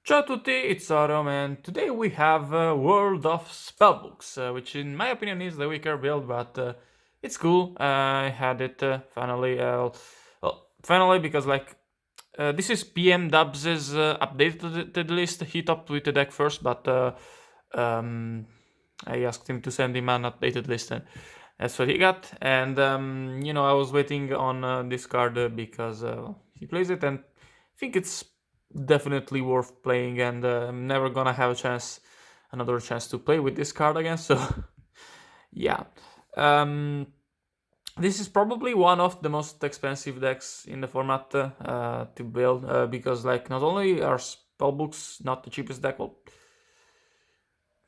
Ciao a tutti, it's Autumn, and today we have World of Spellbooks, which in my opinion is the weaker build, but it's cool. I had it finally. Finally, because this is PM Dubs's updated list. He topped with the deck first, but um, I asked him to send him an updated list, and that's what he got. And I was waiting on this card because he plays it, and I think it's definitely worth playing, and I'm never gonna have another chance to play with this card again. So yeah, um, this is probably one of the most expensive decks in the format to build because not only are spellbooks not the cheapest deck, well,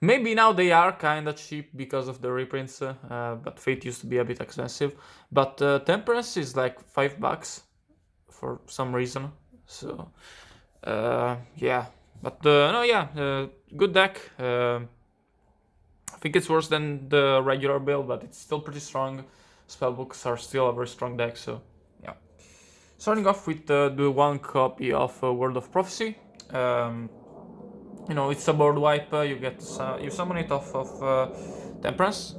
maybe now they are kind of cheap because of the reprints, but Fate used to be a bit expensive. But Temperance is like $5 for some reason. So yeah, but no, yeah, good deck. I think it's worse than the regular build, but it's still pretty strong. Spellbooks are still a very strong deck, so yeah. Starting off with the one copy of World of Prophecy. Um, it's a board wipe. You summon it off of Temperance.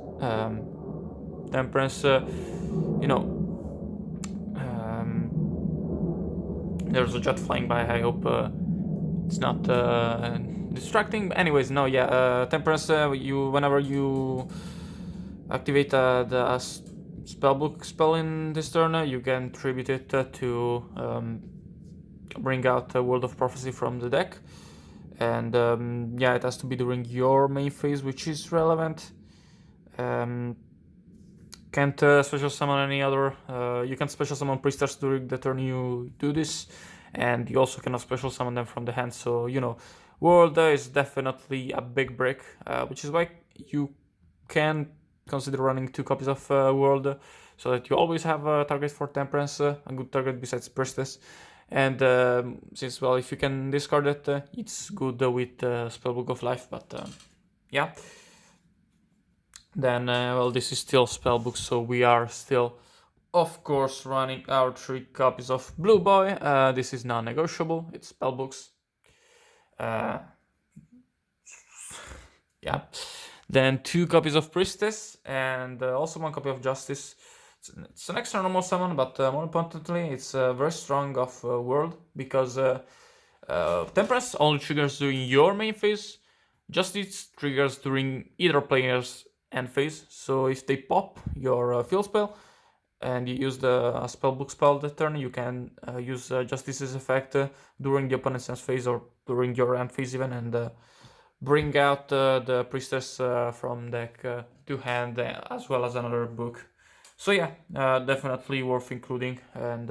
Temperance, you know, there's a jet flying by. I hope it's not distracting. But anyways, no, yeah. Temperance. You whenever you activate the spellbook spell in this turn, you can tribute it to bring out World of Prophecy from the deck. And yeah, it has to be during your main phase, which is relevant. Can't special summon any other. You can special summon priestess during the turn you do this, and you also cannot special summon them from the hand. So world is definitely a big break, which is why you can consider running 2 copies of world, so that you always have a target for temperance, a good target besides priestess. And since, well, if you can discard it, it's good with Spellbook of Life. But yeah, then well, this is still Spellbook, so we are still, of course, running our 3 copies of Blue Boy. This is non-negotiable. It's Spellbooks. Uh, yeah. Then 2 copies of Priestess and also 1 copy of Justice. It's an extra normal summon, but more importantly, it's very strong of World, because Temperance only triggers during your main phase. Justice triggers during either player's end phase. So if they pop your field spell and you use the spellbook spell that turn, you can use Justice's effect during the opponent's end phase or during your end phase even, and bring out the priestess from deck to hand, as well as another book. So yeah, definitely worth including. And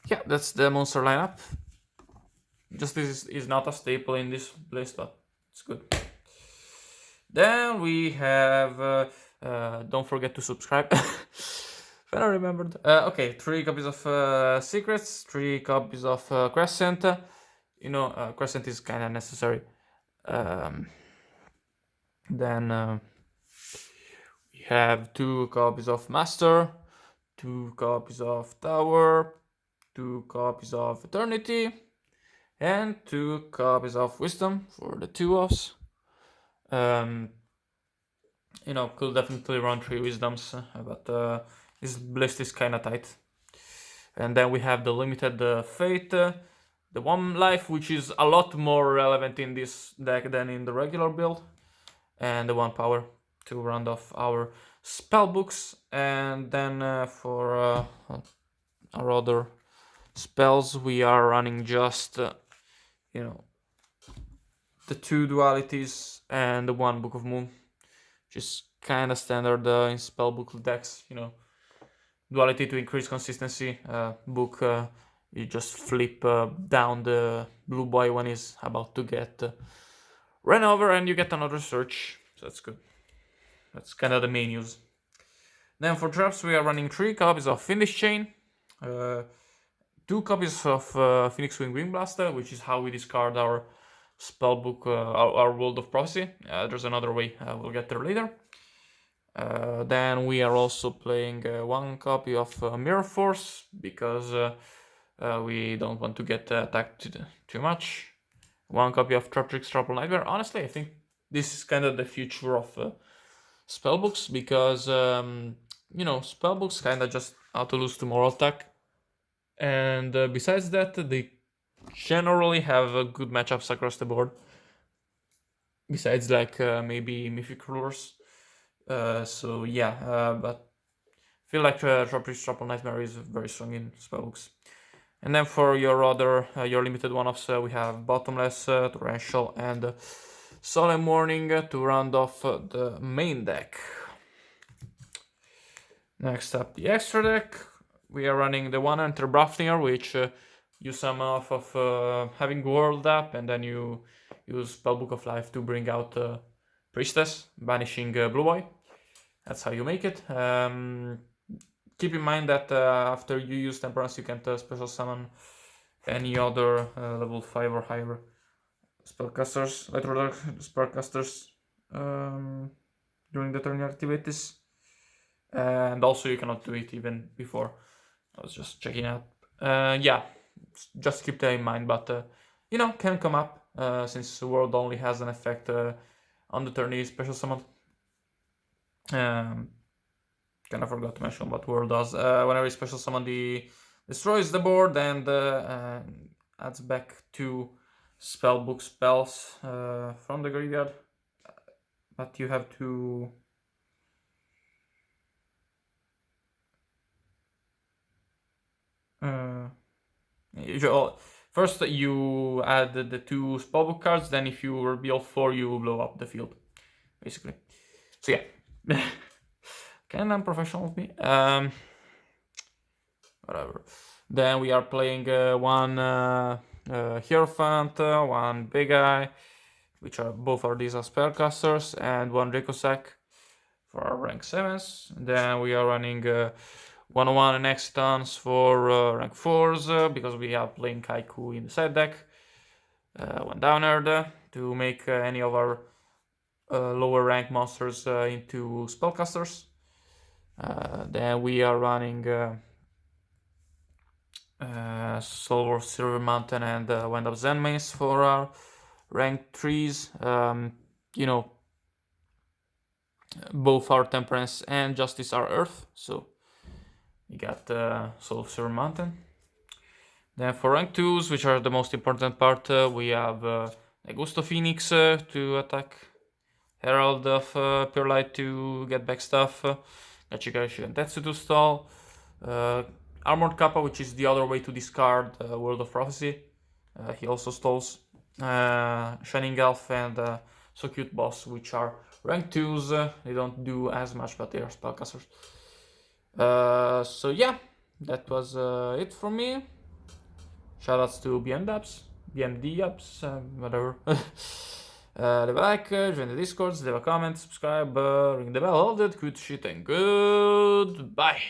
yeah, that's the monster lineup. Justice is not a staple in this list, but it's good. Then we have don't forget to subscribe. When I remembered. Okay, 3 copies of Secrets, 3 copies of Crescent. Crescent is kind of necessary. Then we have 2 copies of Master, 2 copies of Tower, 2 copies of Eternity, and 2 copies of Wisdom for the 2-offs. Could definitely run 3 Wisdoms, but this list is kind of tight. And then we have the limited Fate, the 1 life, which is a lot more relevant in this deck than in the regular build, and the 1 power to round off our spell books. And then for our other spells, we are running just the 2 dualities and the 1 Book of Moon, which is kind of standard in spellbook decks. Duality to increase consistency. Book, you just flip down the blue boy when he's about to get ran over, and you get another search. So that's good. That's kind of the main use. Then for traps, we are running 3 copies of Fiendish Chain, 2 copies of Phoenix Wing Blaster, which is how we discard our spellbook, our World of Prophecy. There's another way, we'll get there later. Then we are also playing 1 copy of Mirror Force, because We don't want to get attacked too much. One copy of Trotrix Trouble Nightmare. Honestly, I think this is kind of the future of spellbooks because spellbooks kind of just auto lose to moral attack, and besides that, they generally have good matchups across the board. Besides, like maybe Mythic Rulers. So yeah, but I feel like Trotrix Trouble Nightmare is very strong in spellbooks. And then for your other, your limited one-offs, we have Bottomless, Torrential, and Solemn Warning to round off the main deck. Next up, the extra deck. We are running the one Enter Brafnir, which you sum off of having World up, and then you use Spellbook of Life to bring out Priestess, banishing Blue Boy. That's how you make it. Keep in mind that after you use Temperance, you can't special summon any other level 5 or higher spellcasters, light order spellcasters during the turn you activate this. And also you cannot do it even before. I was just checking out. Yeah, just keep that in mind, but can come up since World only has an effect on the turn you special summon. Kind of forgot to mention what World does. Whenever you special summon, destroys the board and adds back 2 spellbook spells from the graveyard. But you have to... first you add the 2 spellbook cards, then if you reveal 4, you blow up the field, basically. So yeah. Kind of unprofessional of me. Whatever. Then we are playing one Hierophant, one Big Eye, which are both are these are spellcasters, and one Dracosac for our rank 7s. Then we are running 101 and Exitons for rank 4s, because we are playing Kaiku in the side deck. One Downerd to make any of our lower rank monsters into spellcasters. Then we are running Soul Silver Mountain and Wind of Zenmace for our rank 3s. Both our Temperance and Justice are Earth, so we got Soul of Silver Mountain. Then for rank 2s, which are the most important part, we have Gusto Phoenix to attack, Herald of Pure Light to get back stuff, Gachigarashi and Tetsu to stall, Armored Kappa, which is the other way to discard World of Prophecy, he also stalls, Shining Elf and So Cute Boss, which are rank 2s, they don't do as much, but they are spellcasters. So yeah, that was it for me. Shoutouts to BMD ups, whatever. Leave a like, join the Discords, leave a comment, subscribe, ring the bell, all that good shit, and goodbye.